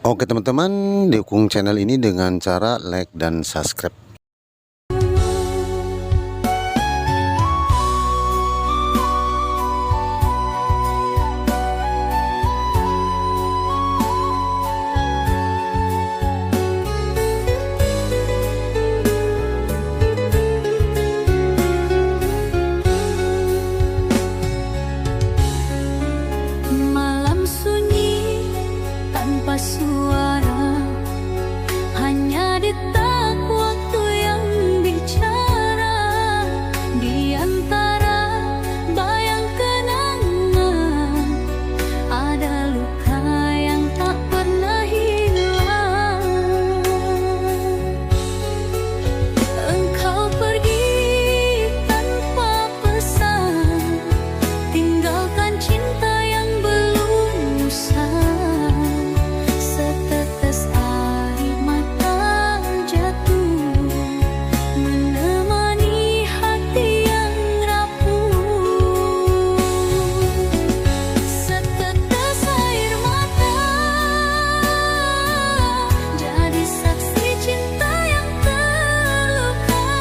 Oke teman-teman, dukung channel ini dengan cara like dan subscribe. Malam sunyi tanpa suara, hanya detak waktu yang bicara. Di antara bayang kenangan, ada luka yang tak pernah hilang. Engkau pergi tanpa pesan, tinggalkan cinta yang belum usai. Setetes air mata jatuh, menemani hati yang rapuh. Setetes air mata jadi saksi cinta yang terluka.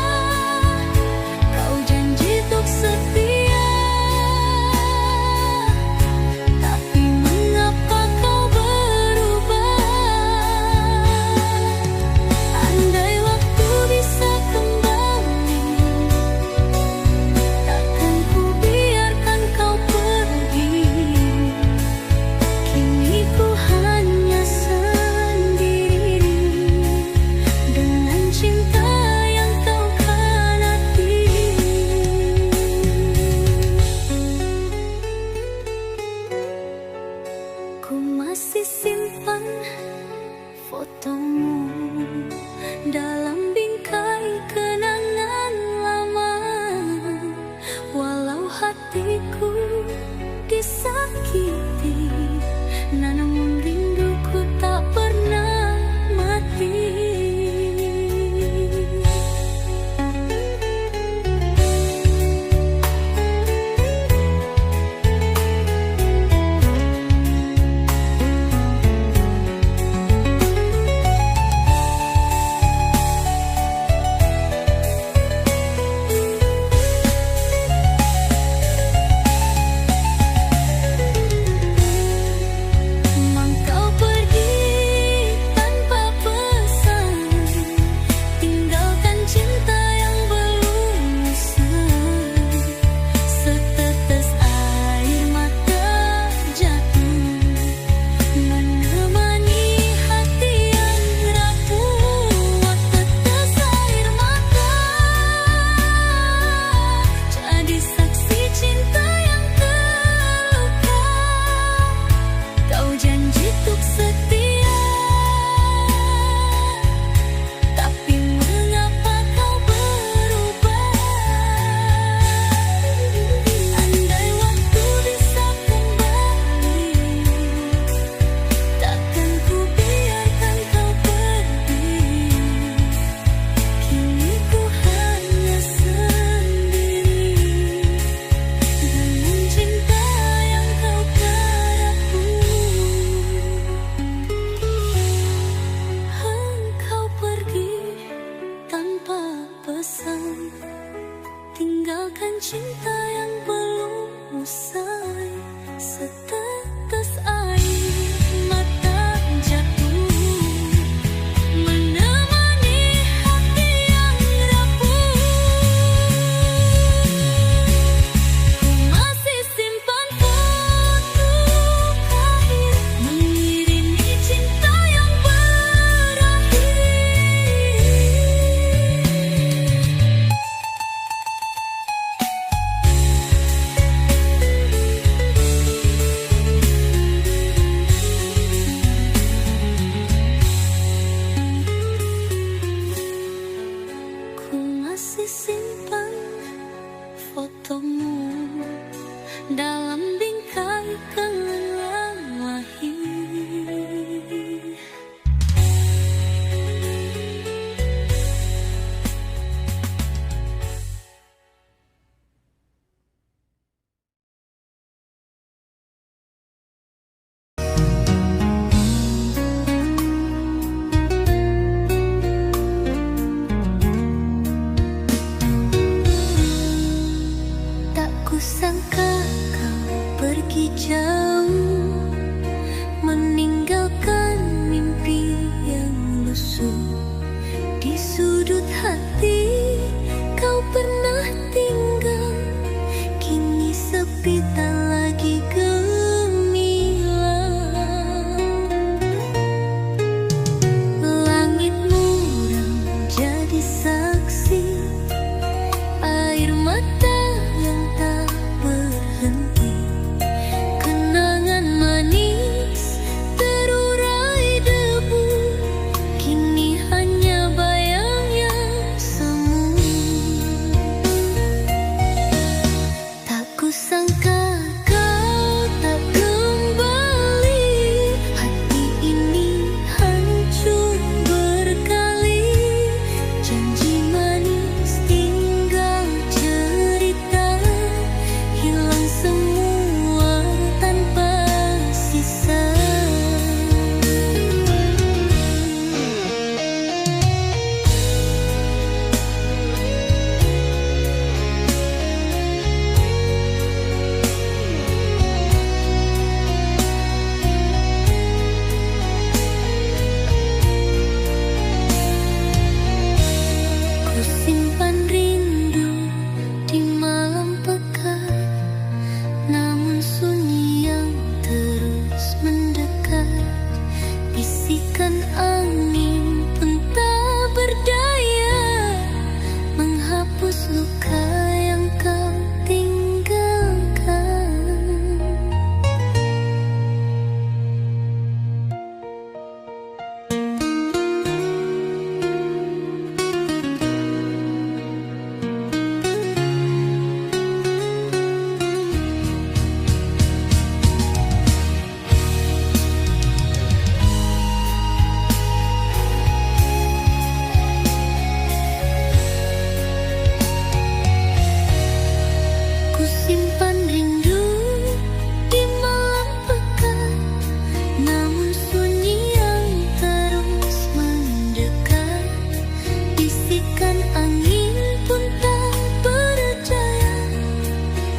Kau janji untuk setia, tapi mengapa kau berubah? Andai waktu bisa kembali, takkan ku biarkan kau pergi. Kini ku hanya sendiri dengan cinta yang kau kanati. Ku masih simpan fotomu dalam bingkai kenangan lama. Walau hatiku disakiti, namun rinduku tak pernah mati. bisikan angin pun tak berdaya menghapus luka yang kau tinggalkan. Ku simpan rindu di malam pekat, namun sunyi yang terus mendekat. Bisikan angin pun tak berdaya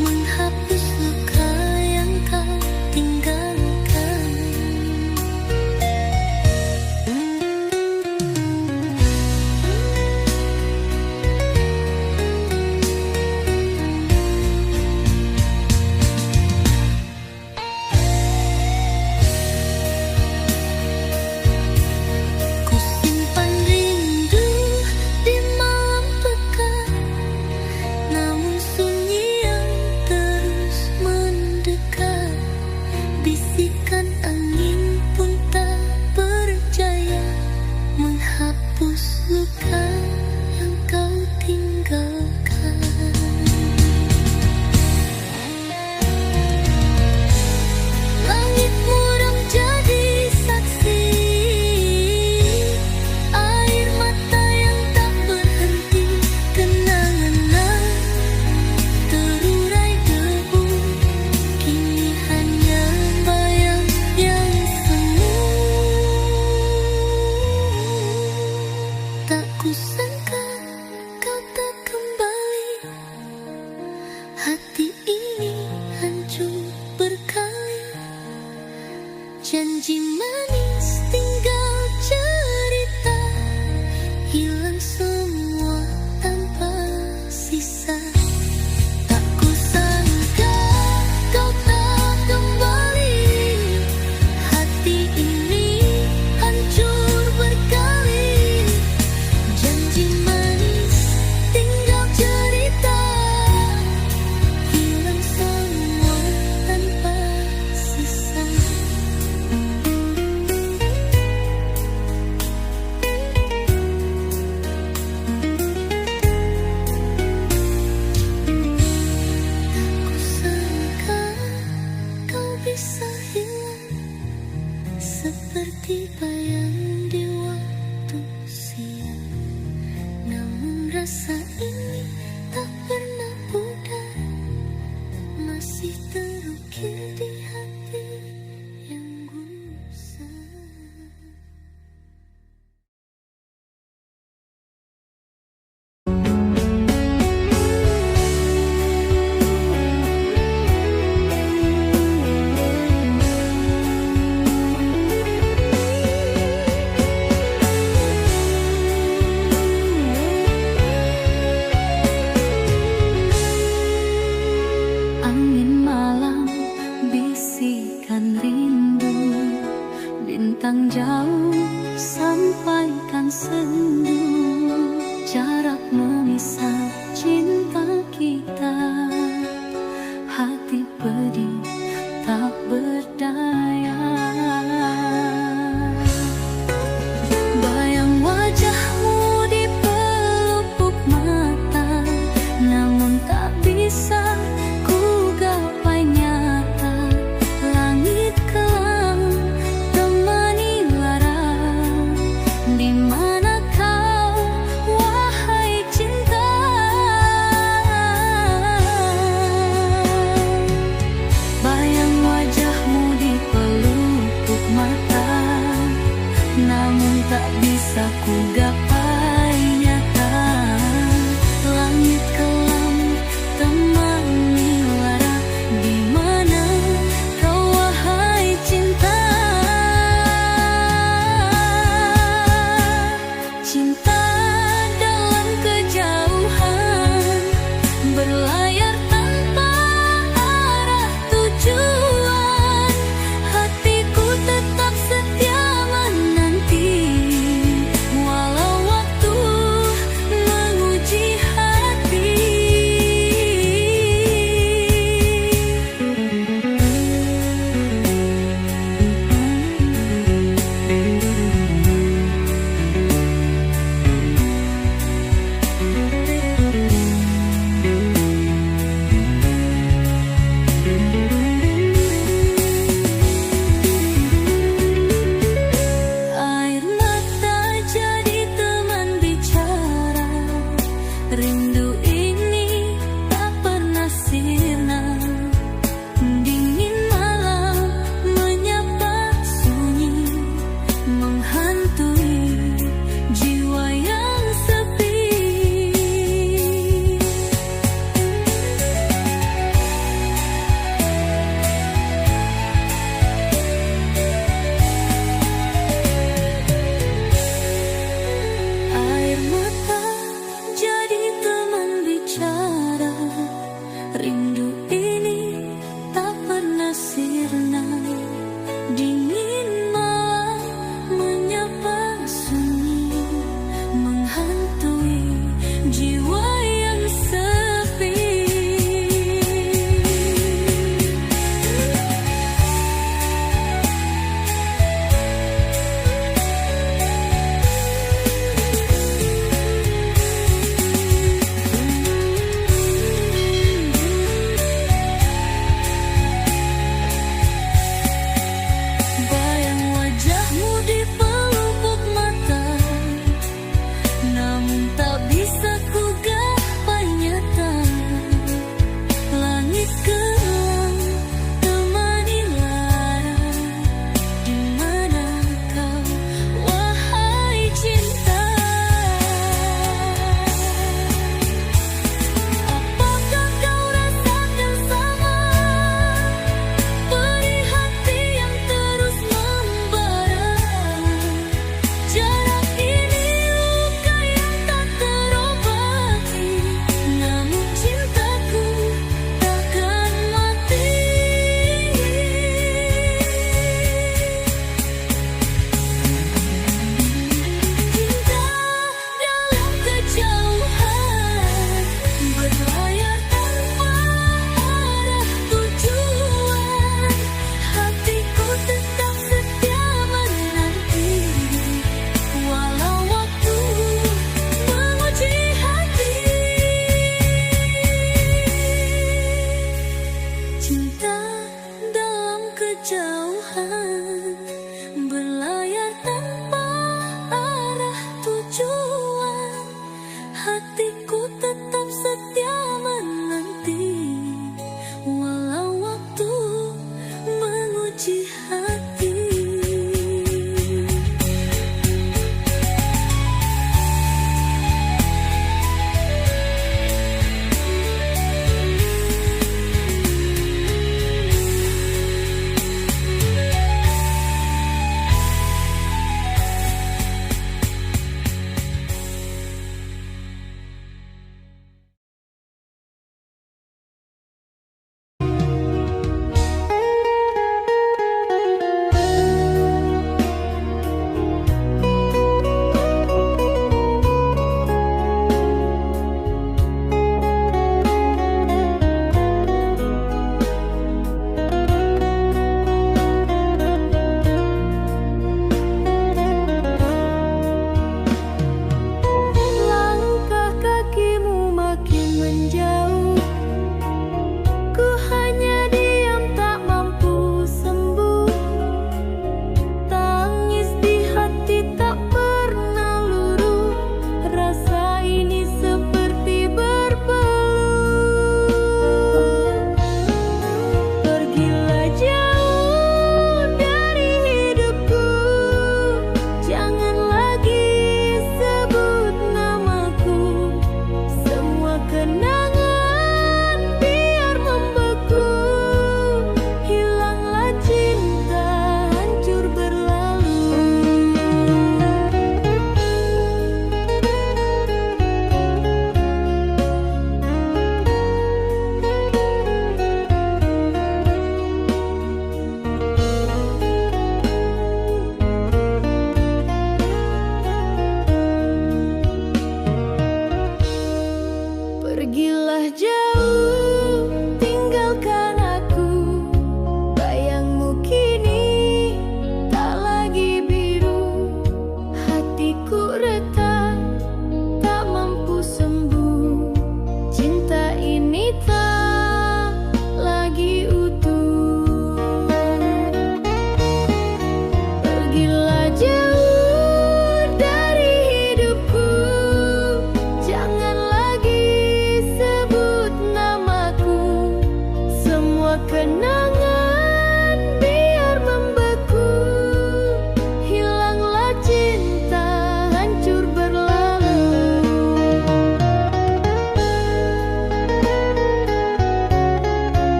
menghapus luka yang kau tinggalkan. Ku simpan rindu di malam pekat, namun sunyi yang terus mendekat. Bisikan angin pun tak berdaya menghapus luka yang kau tinggalkan. Langit muram jadi saksi, air mata yang tak berhenti, kenangan terurai debu, kini hanya bayang yang semu. Tak kusangka kau tak kembali, hati ini hancur berkali. Janji manis tinggal cerita, hilang semua tanpa sisa. Tak kusangka kau tak kembali, hati ini hancur berkali. Janji manis tinggal cerita, hilang semua tanpa sisa. Kusangka kau bisa hilang seperti bayang di waktu siang, namun rasa ini tak pernah pudar, masih terukir di hati yang gusar. Angin malam bisikan rindu, bintang jauh sampaikan sendu. Jarak memisah cinta kita, hati pedih tak berdaya. Bayang wajahmu di pelupuk mata, namun tak bisa ku gapai nyata. Langit kelam temani lara, di mana kau wahai cinta?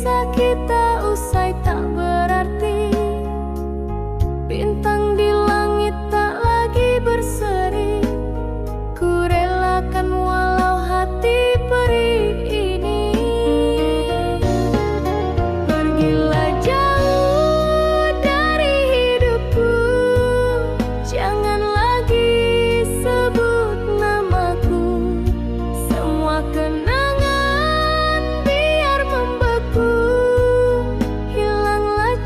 Kisah kita usai tak berarti, bintang di langit tak lagi berseri. Ku relakan walau hati perih ini. Pergilah jauh dari hidupku, jangan lagi sebut namaku. Semua kenangan biar membeku, hilanglah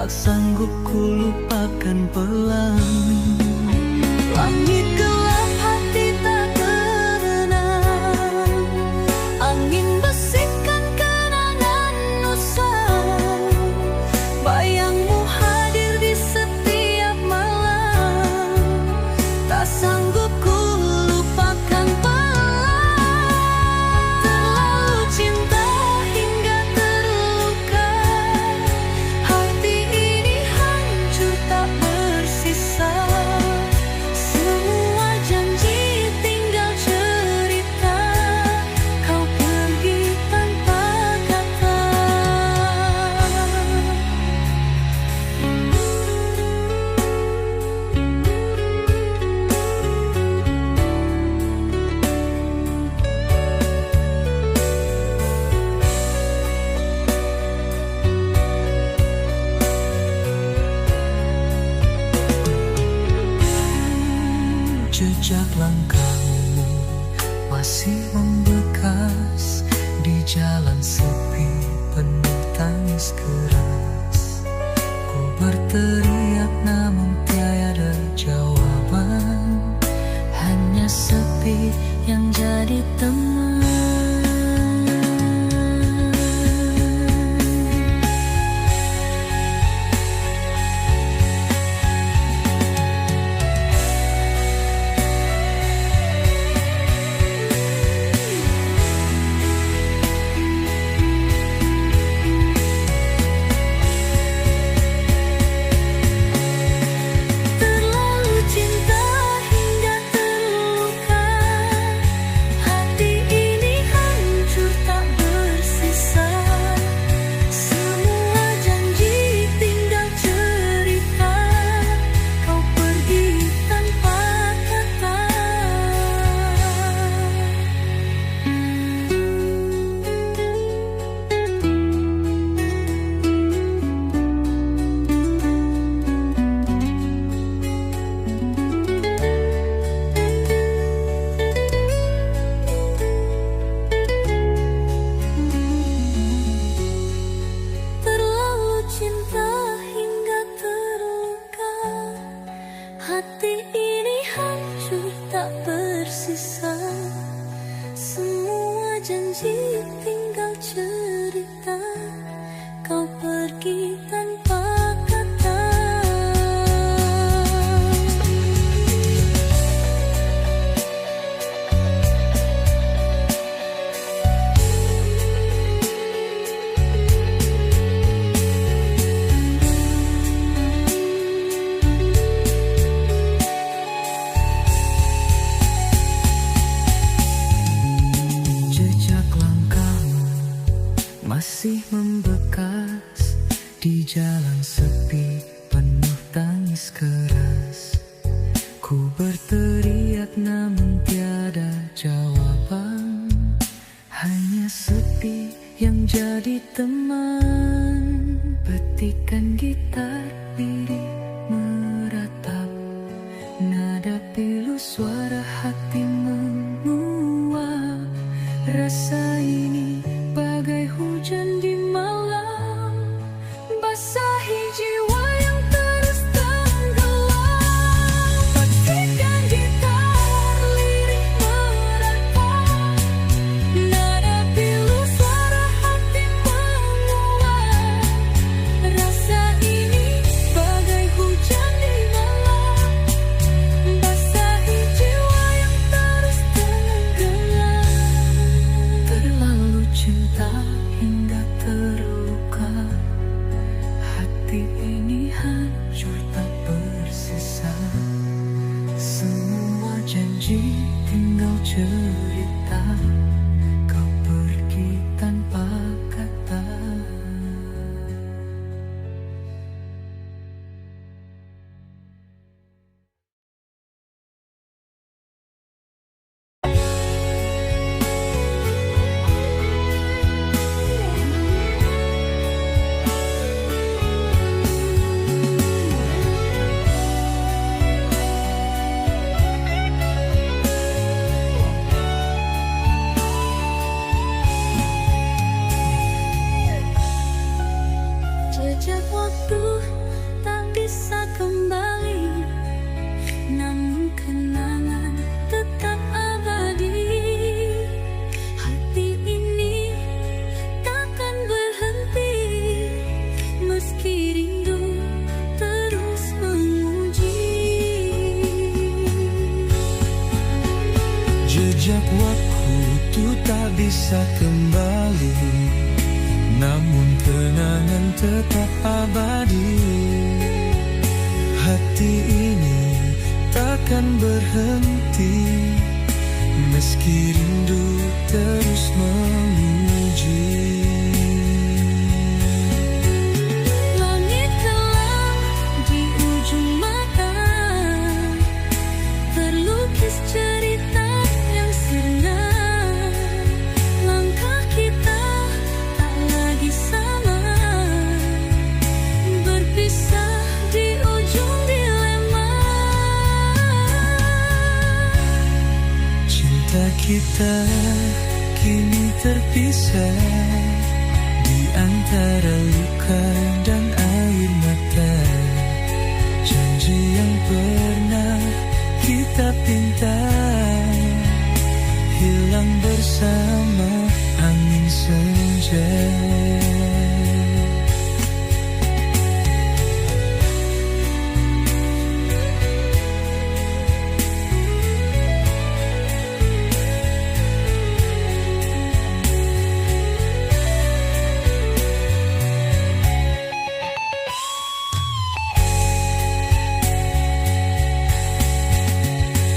tak sanggup ku lupakan pelangi. Langit gelap, hati tak tenang, angin besikkan kenangan usai. Bayangmu hadir di setiap malam, tak sanggup ku lupakan pelangi. Terlalu cinta hingga terluka, hati ini hancur tak bersisa. Semua janji tinggal cerita, kau pergi tanpa kata. Jejak langkahmu masih membekas di jalan sepi penuh tangis keras. Ku berteriak namun tiada jawaban, hanya sepi yang jadi teman. Terlalu cinta hingga terluka, hati ini hancur tak bersisa. Semua janji tinggal cerita, kau pergi tanpa kata. Terlalu cinta hingga terluka, hati ini hancur tak bersisa. Semua janji tinggal cerita, kau pergi tanpa kata. Jejak langkahmu masih membekas di jalan sepi penuh tangis keras. Ku berteriak namun tiada jawaban, hanya sepi yang jadi teman. Petikan gitar lirih meratap, nada pilu suara hati menguap. Rasa ini bagai hujan di malam, basahi jiwa yang terus tenggelam. Petikan gitar lirih meratap, nada pilu suara hati menguap. Rasa ini bagai hujan di malam, basahi jiwa yang terus tenggelam. Terlalu cinta hingga terluka, hati ini hancur tak bersisa. Semua janji tinggal cerita, kau pergi tanpa kata. bisa kembali, namun kenangan tetap abadi. Hati ini takkan berhenti, meski rindu terus menguji. Langit kelam di ujung mata, terlukis cerita yang sirna. Langkah kita tak lagi sama, berpisah di ujung dilema. Cinta kita kini terpisah di antara luka dan air mata. Janji yang pernah kita pinta hilang bersama angin senja.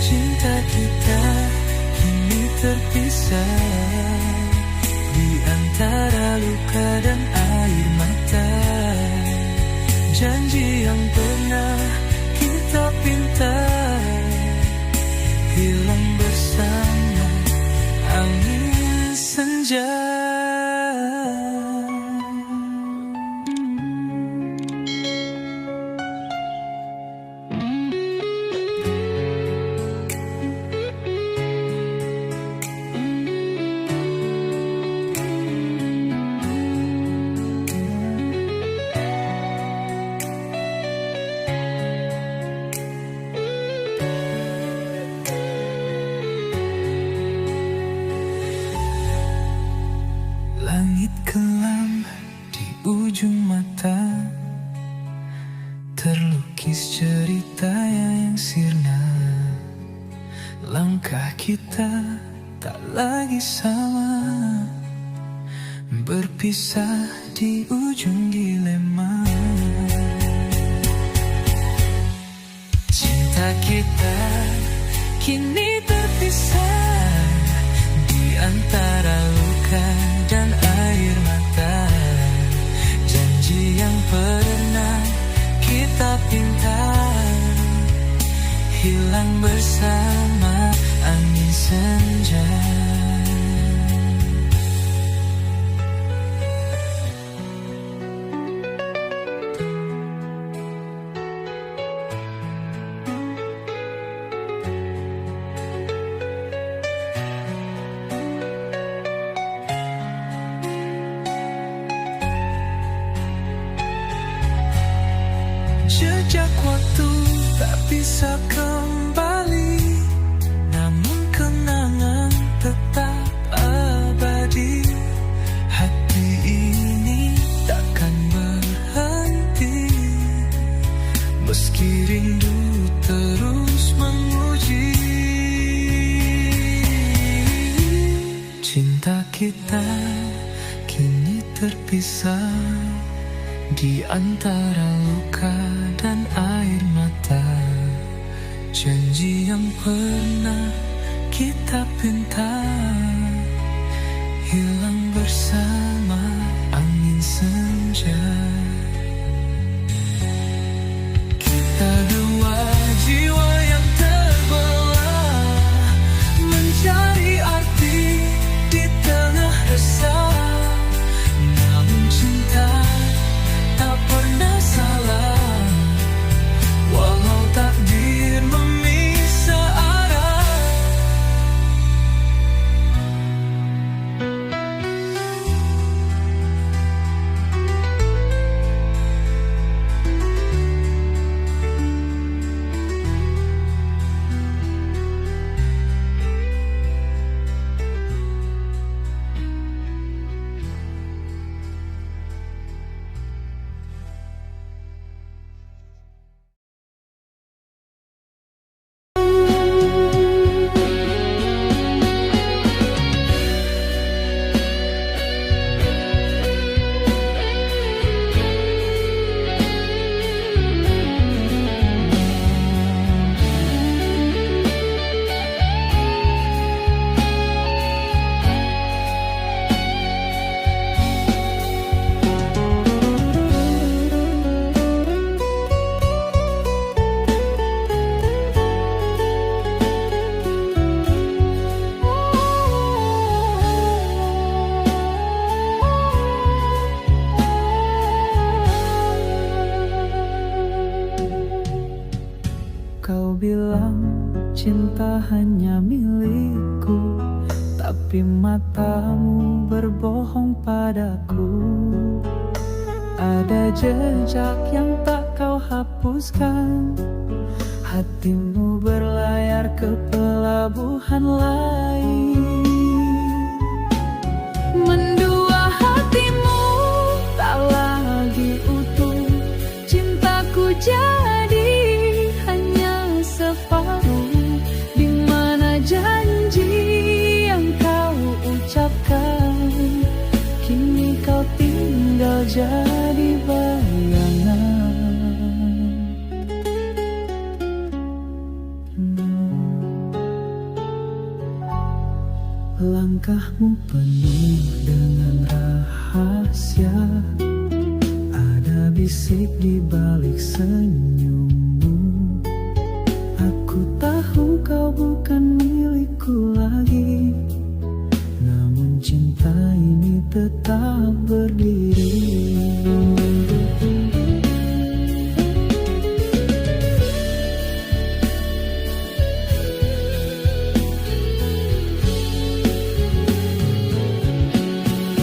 Cinta kita kini terpisah di antara luka dan air mata. Janji yang pernah kita pinta hilang bersama angin senja. Langit kelam di ujung mata, terlukis cerita yang sirna. Langkah kita tak lagi sama, berpisah di ujung dilema. Cinta kita kini terpisah di antara luka dan air mata. Janji yang pernah kita pinta hilang bersama angin senja. Jejak waktu tak bisa kembali, namun kenangan tetap abadi. Hati ini takkan berhenti, meski rindu terus menguji. Cinta kita kini terpisah di antara luka dan air mata. Janji yang pernah kita pinta hilang bersama angin senja. Kita dua jiwa yang terbelah, mencari arti di tengah resah. Namun cinta tak pernah salah, walau takdir memisah arah. tapi matamu berbohong padaku. Ada jejak yang tak kau hapuskan, hatimu berlayar ke pelabuhan lain. Mendua hatimu tak lagi utuh, cintaku jadi hanya separuh. Di mana janji yang kau ucapkan, kini kau tinggal jadi bayangan. Langkahmu penuh dengan rahasia, ada bisik di balik senyummu. Aku tahu kau bukan milikku lagi, namun cinta ini tetap berdiri.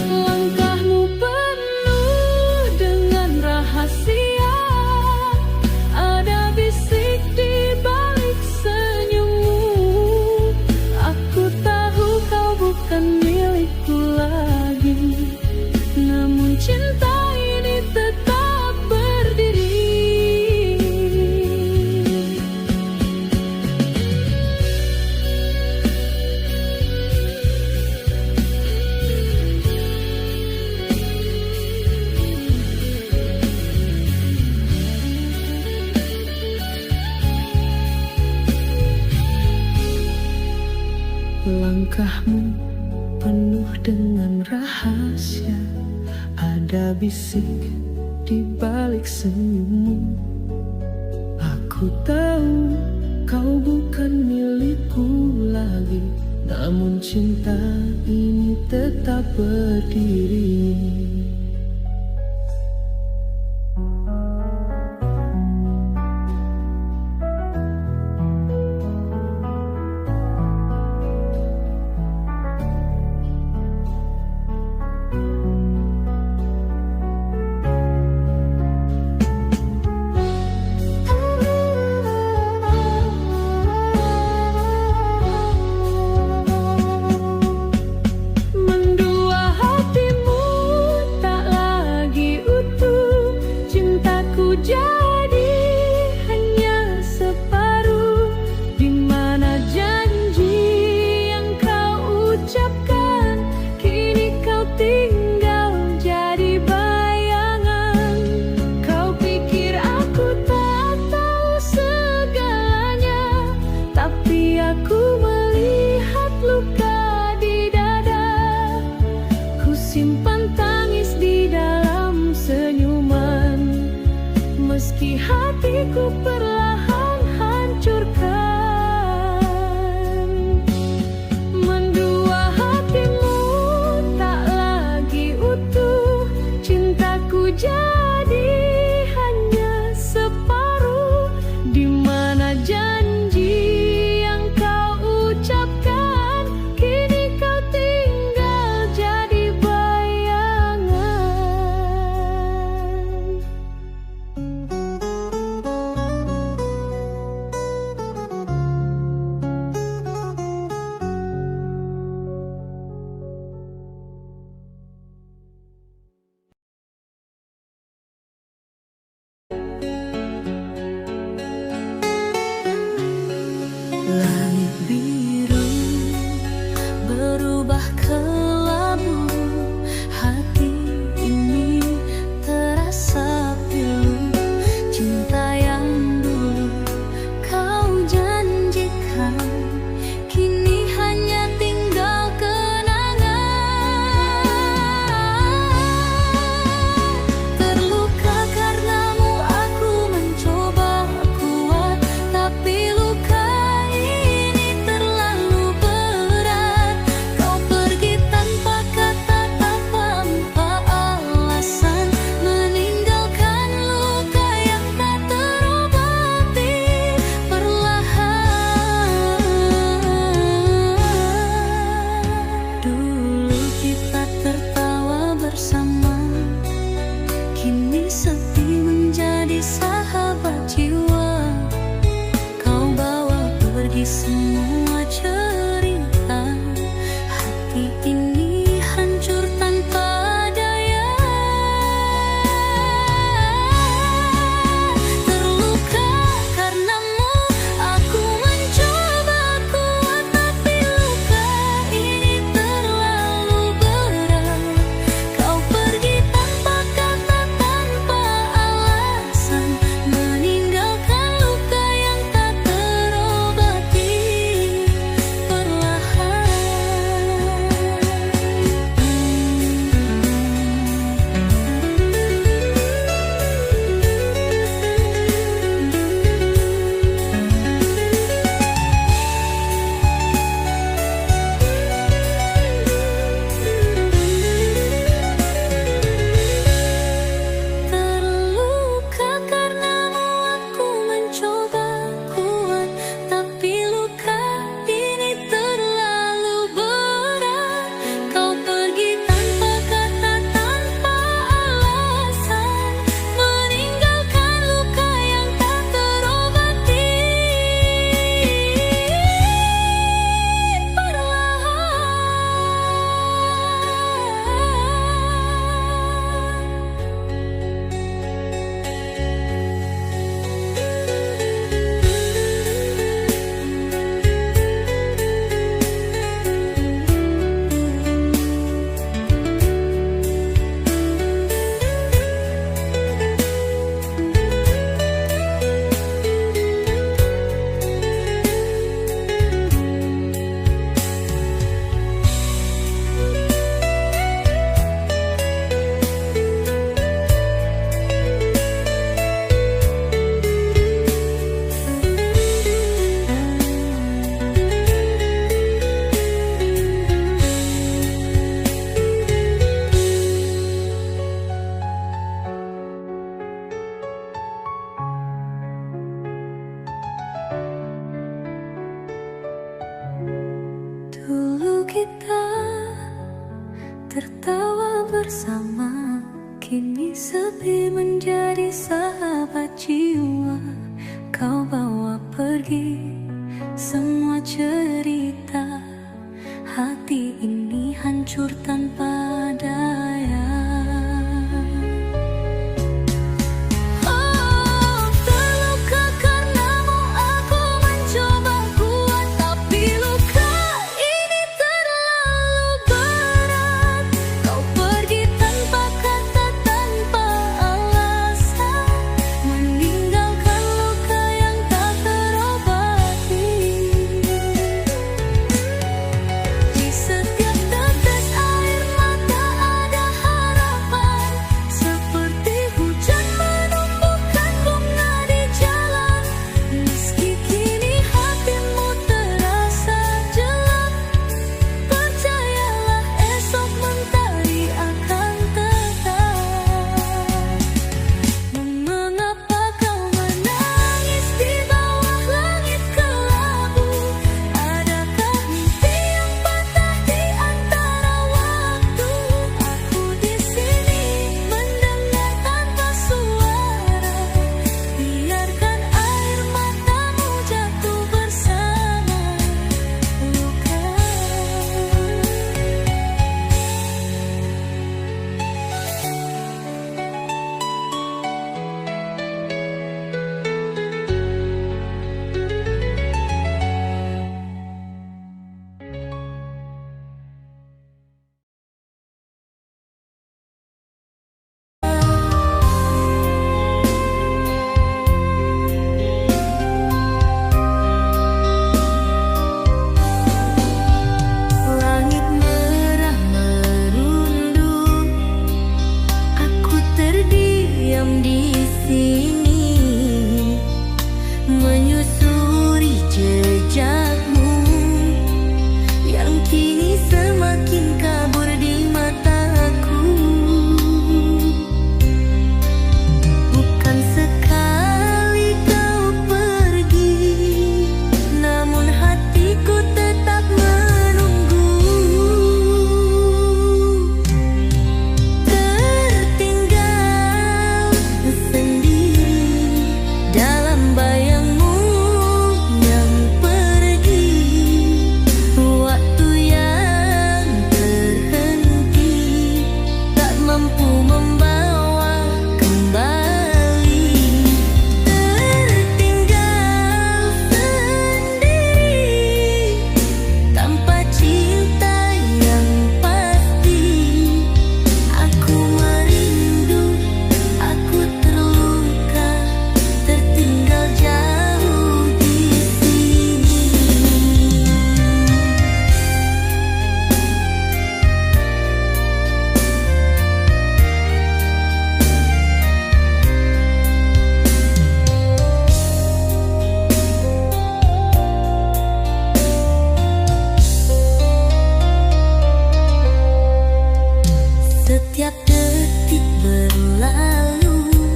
Langkahmu penuh dengan rahasia, ada bisik di balik senyummu. Aku tahu kau bukan milikku lagi, namun cinta ini tetap berdiri. Langkahmu penuh dengan rahasia, ada bisik di balik senyummu. Aku tahu kau bukan milikku lagi, namun cinta ini tetap berdiri. Mendua hatimu tertawa bersama. Kini sepi menjadi sahabat jiwa. Kau bawa pergi semua cerita. Hati ini hancur tanpa daya. Oh, terluka karenamu aku mencoba kuat, tapi luka ini terlalu berat. Kau pergi tanpa kata, tanpa alasan, meninggalkan luka yang tak terobati. Di setiap tetes air mata ada harapan, seperti hujan menumbuhkan bunga di jalan. Meski kini hatimu terasa gelap, percayalah esok mentari akan tetap. Mengapa kau menangis di bawah langit kelabu? Adakah mimpi yang patah di antara waktu? Aku di sini mendengar tanpa suara. Biarkan air matamu jatuh bersama luka. Langit merah merunduk, aku terdiam di sini, menyusuri jejakmu yang kini semakin kabur di mataku. Bukan sekali kau pergi, namun hatiku tetap menunggu. Tertinggal sendiri dalam bayangmu yang pergi. Waktu yang terhenti tak mampu membawa kembali. Tertinggal sendiri tanpa cinta yang pasti. Aku merindu, aku terluka, tertinggal jauh di sini. Setiap detik berlalu,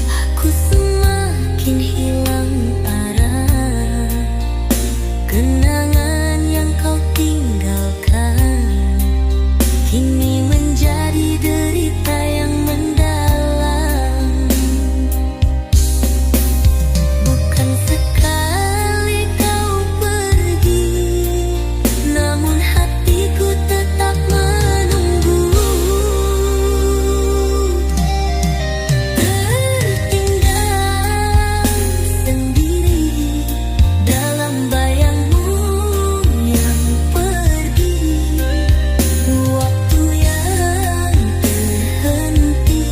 aku semakin hilang arah. Kenangan yang kau tinggalkan kini menjadi derita yang mendalam. Bukan sekali kau pergi, namun hatiku tetap menunggu. Tertinggal sendiri dalam bayangmu yang pergi. Waktu yang terhenti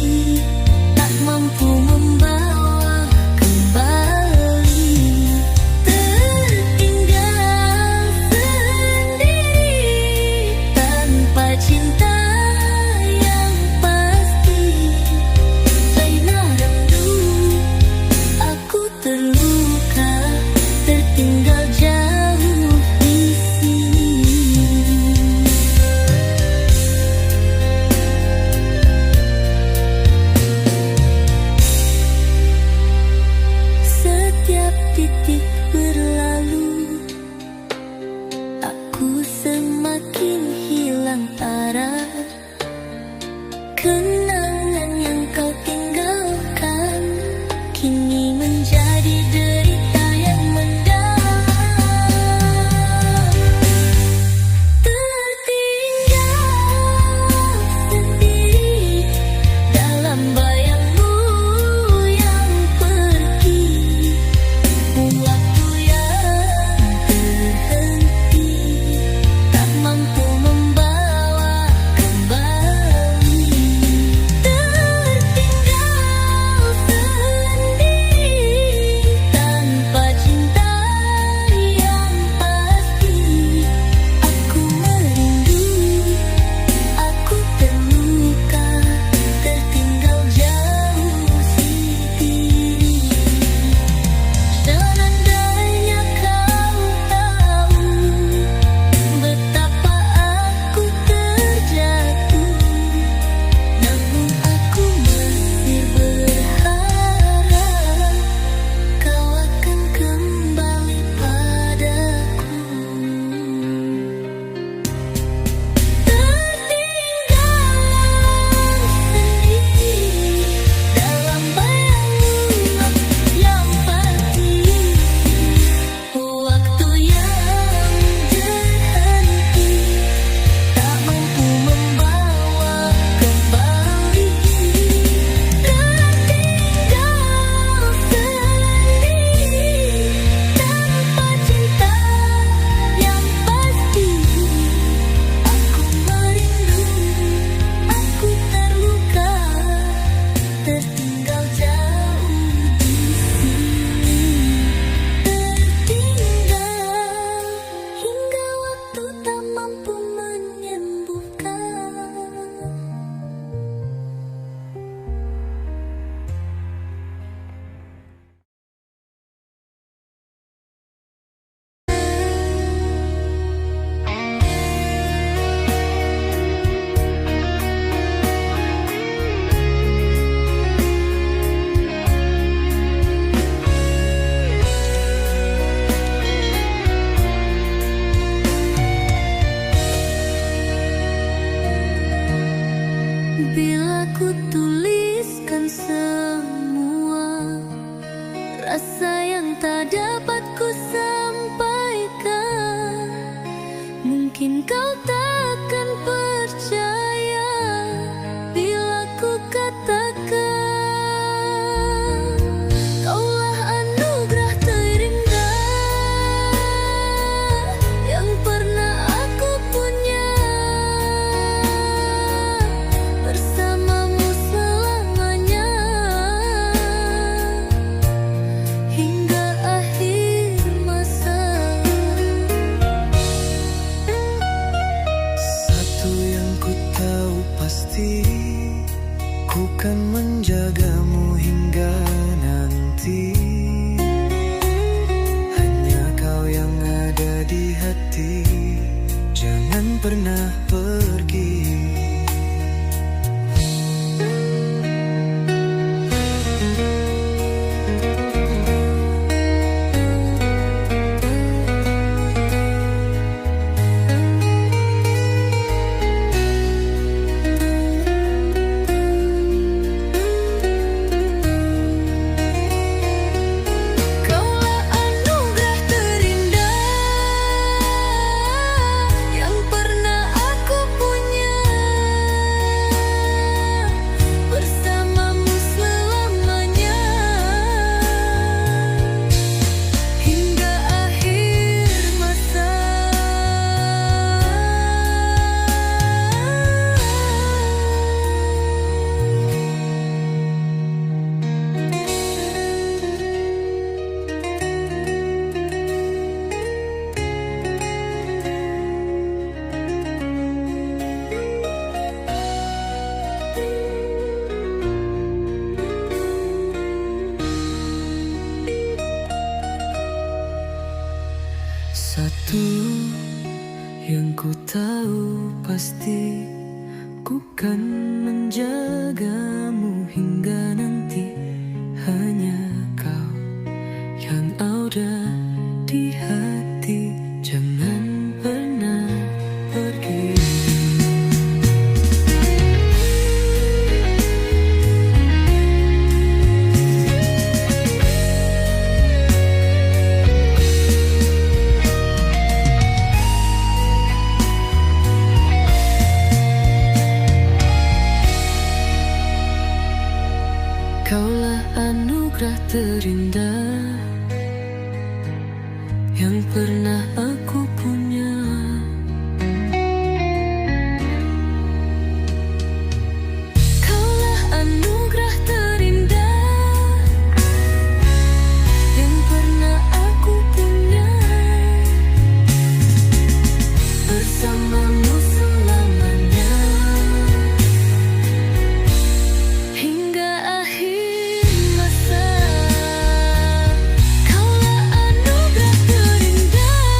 tak mampu membawa kembali. Tertinggal sendiri tanpa cinta yang pasti. Lena rindu, aku terluka, tertinggal jauh di sini. Setiap titik berlalu, aku semakin hilang arah. Bila ku tuliskan semua rasa yang tak dapat ku sampaikan, mungkin kau takkan percaya bila ku katakan kaulah anugerah terindah yang pernah aku punya. Bersamamu selamanya hingga akhir masa. Satu yang ku tahu pasti, ku kan menjagamu hingga nanti. Hanya kau yang ada di hati, jangan pernah pergi. Kaulah anugerah terindah yang pernah aku punya. Bersamamu selamanya hingga akhir masa. Satu yang ku tahu pasti, ku kan menjagamu hingga nanti. Hanya kau yang ada di hati, jangan pernah pergi. Kaulah anugerah terindah yang pernah aku punya. Kaulah anugerah terindah yang pernah aku punya. Bersamamu selamanya hingga akhir masa. Kaulah anugerah terindah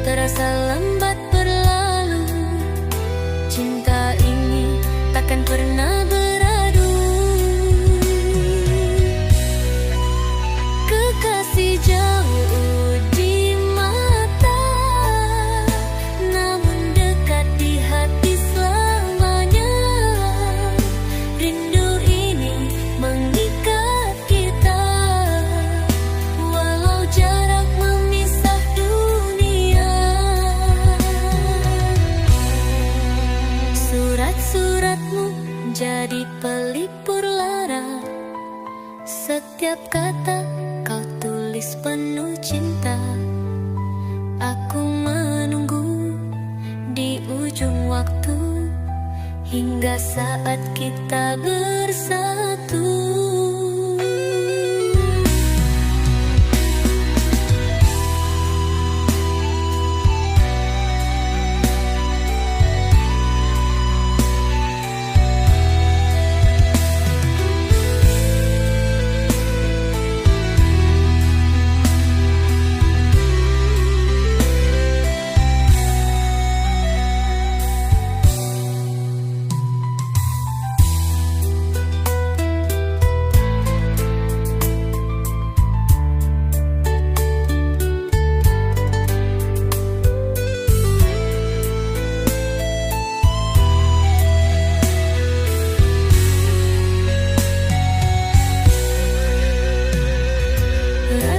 terasa lambat berlalu. Cinta ini takkan pernah beradu. Kekasih jauh di mata, namun dekat di hati selamanya. Rindu ini mengikat kita, walau jarak memisah dunia. Surat-suratmu jadi pelipur lara. Setiap kata kau tulis penuh cinta. Aku menunggu di ujung waktu, hingga saat kita bersatu.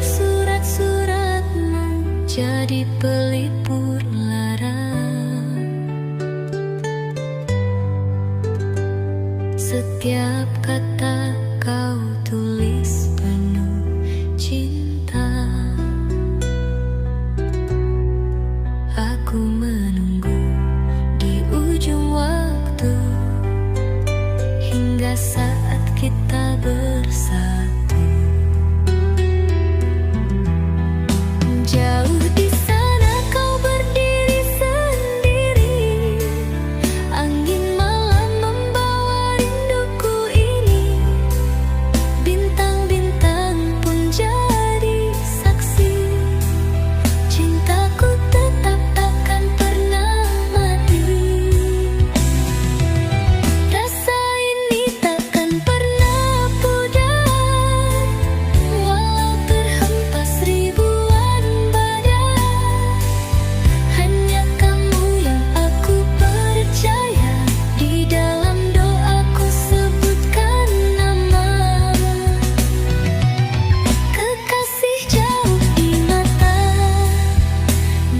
Surat-suratmu jadi pelipur lara. Setiap kata kau tulis penuh cinta. Aku menunggu di ujung waktu, hingga saat kita bersatu. Jauh di sana kau berdiri sendiri. Angin malam membawa rinduku ini. Bintang-bintang pun jadi saksi. Cintaku tetap takkan pernah mati. Rasa ini takkan pernah pudar, walau terhempas ribuan badai. Hanya kamu yang aku percaya. Di dalam doaku sebutkan nama. Kekasih jauh di mata,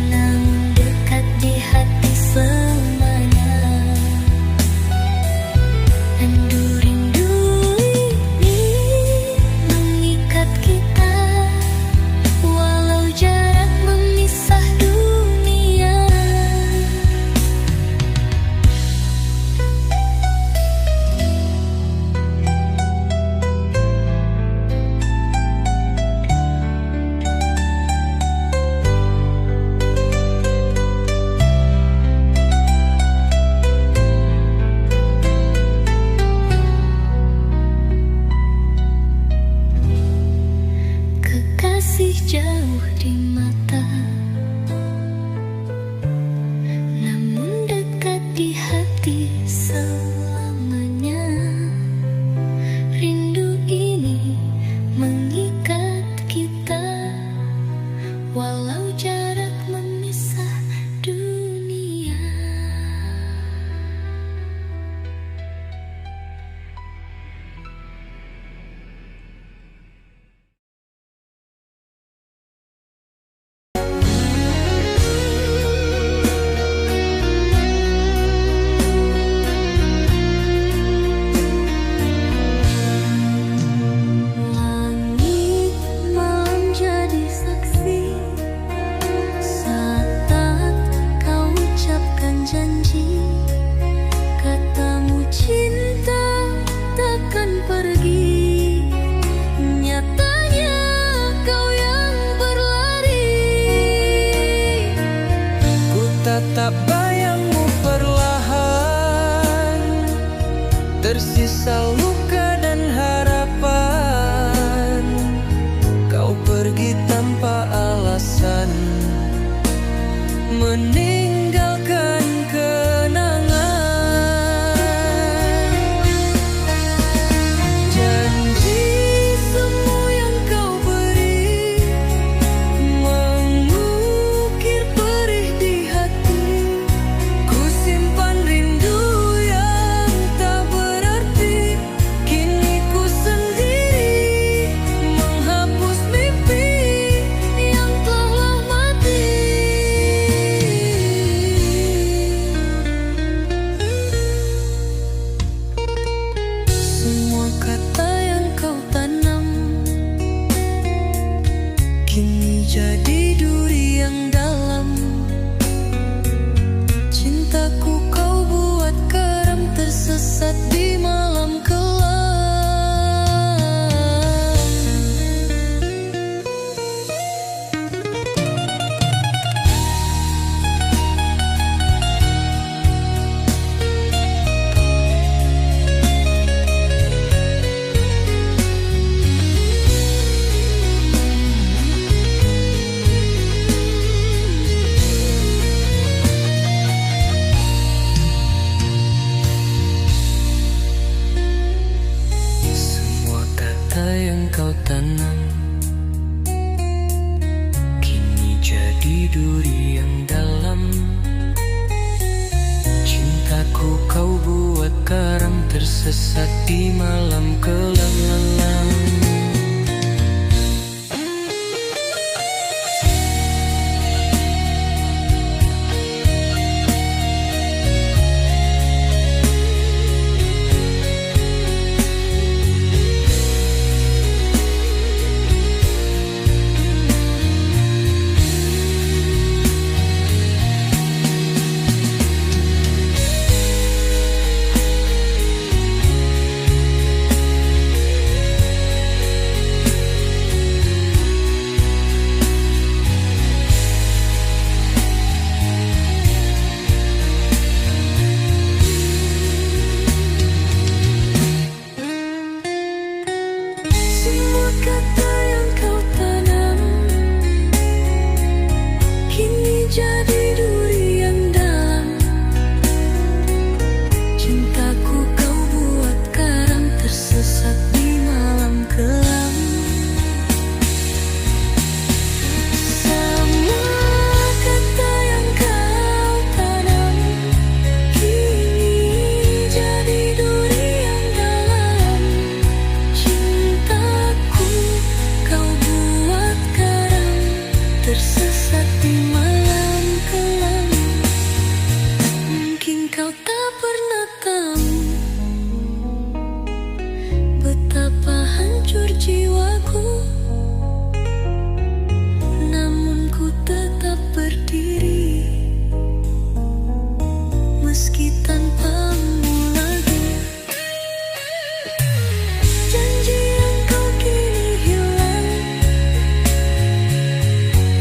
namun dekat di hati selamanya. Rindu-rindu ini mengikat kita, walau jarak memisah dunia. Kekasih jauh di mata, namun dekat di hati selamanya. Rindu ini mengikat kita, walau jarak memisah dunia. Langit malam jadi saksi. Saat kau ucapkan janji, katamu cinta takkan pergi. Nyatanya kau yang berlari. Ku tatap bayangmu perlahan, tersisa luka dan harapan. Kau pergi tanpa alasan, meninggalkan kenangan. Janji semua yang kau beri mengukir perih di hati. Ku simpan rindu yang tak berarti. Kini ku sendiri menghapus mimpi yang telah mati. Semua kata yang kau tanam kini jadi duri yang dalam. Cintaku kau buat karam tersesat di malam kelam. Semua kata yang kau tanam kini jadi duri yang dalam. Cintaku kau buat karam tersesat di malam kelam. Semua kata yang kau tanam kini jadi duri yang dalam. Cintaku kau buat karam tersesat di malam kelam. Semua kata yang kau tanam kini jadi duri yang dalam. Cintaku kau buat karam tersesat di malam kelam. Mungkin kau tak pernah tahu betapa hancur jiwaku, namun ku tetap berdiri meski tanpamu lagi. Janji yang kau kini hilang,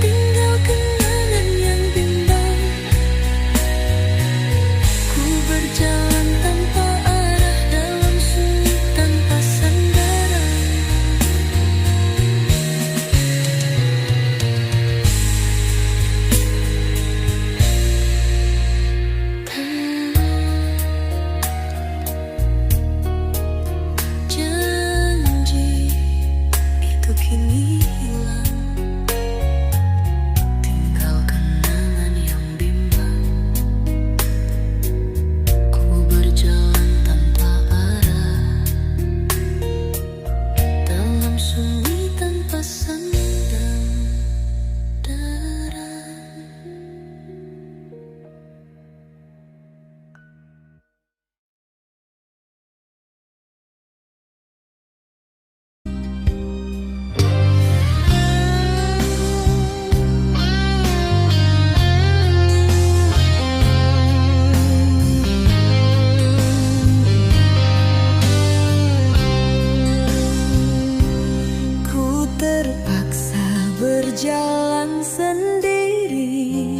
tinggal kenangan yang bimbang. Ku berjalan tanpa arah dalam sunyi tanpa sandaran. Janji itu kini hilang, tinggal kenangan yang bimbang. Ku berjalan tanpa arah dalam sunyi tanpa sandaran. Ku terpaksa berjalan sendiri,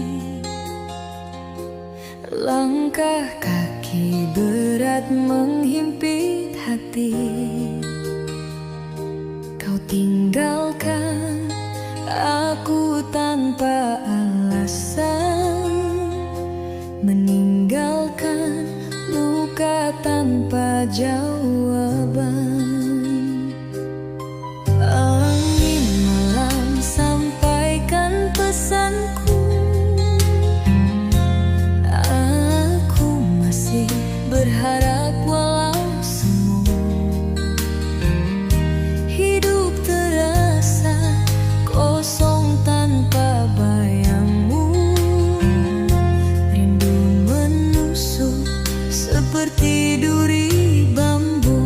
langkah kaki berat menghimpit hati. Kau tinggalkan aku tanpa alasan. jawaban. Angin malam sampaikan pesanku, aku masih berharap walau semu. Hidup terasa kosong tanpa bayangmu. Rindu menusuk seperti duri bambu.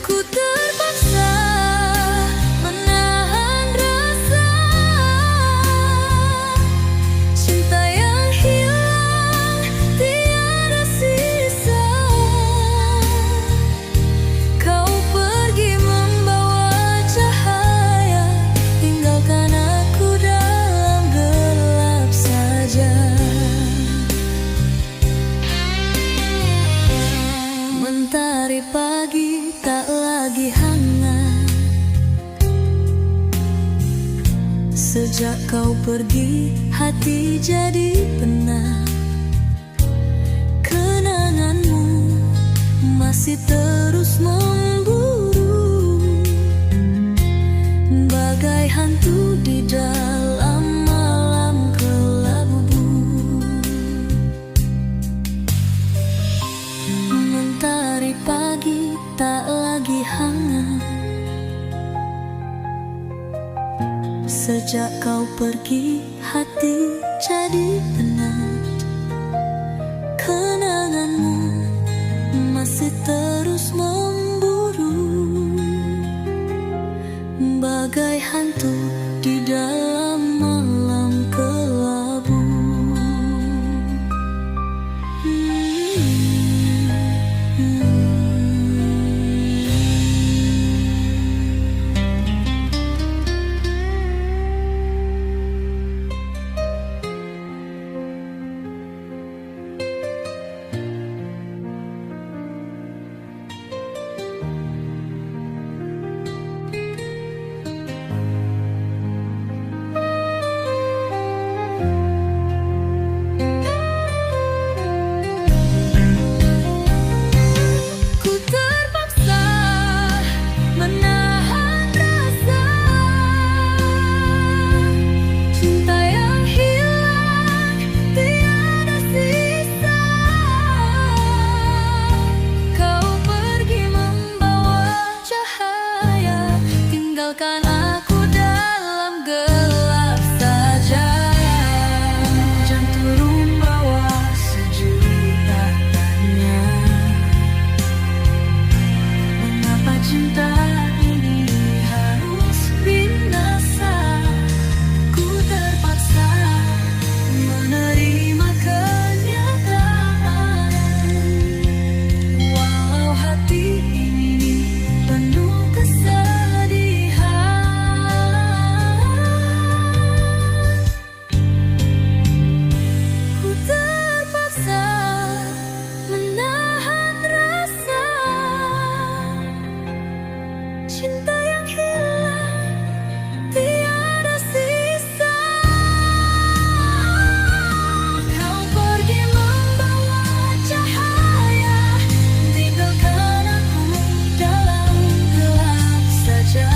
Ku terpaksa menahan rasa cinta yang hilang tiada sisa. Kau pergi membawa cahaya, tinggalkan aku dalam gelap saja. Mentari pagi tak lagi hangat sejak kau pergi, hati jadi penat. Kenanganmu masih terus memburu, bagai hantu di dalam malam kelabu. Mentari pagi tak lagi hangat sejak kau pergi, hati jadi penat. Kenanganmu masih terus memburu, bagai hantu di dalam malam kelabu. Ku terpaksa menahan rasa cinta yang hilang tiada sisa. Kau pergi membawa cahaya, tinggalkan aku dalam gelap saja. Hujan turun bawa sejuta tanya, mengapa cinta ini harus binasa? Ku terpaksa menerima kenyataan, walau hati ini penuh kesedihan. Ku terpaksa menahan rasa cinta yang hilang tiada sisa. Kau pergi membawa cahaya, tinggalkan aku dalam gelap saja.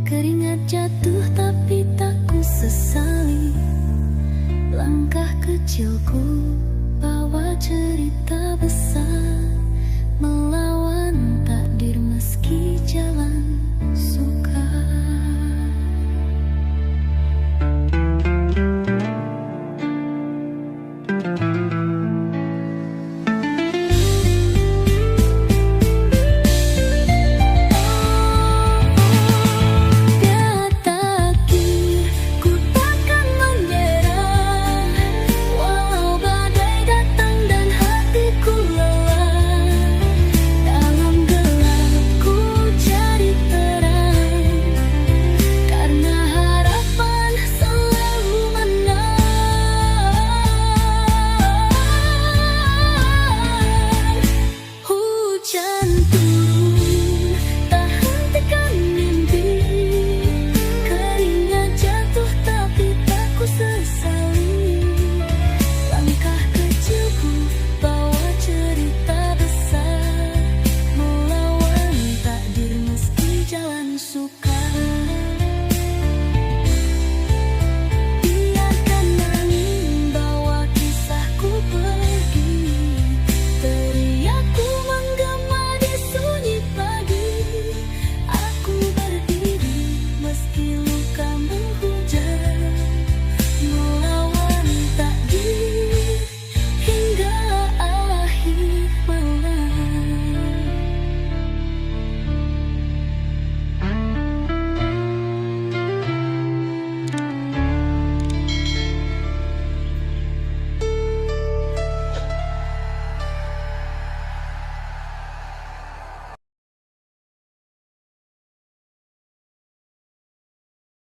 Keringat jatuh tapi tak ku sesali. Langkah kecilku bawa cerita besar, melawan takdir meski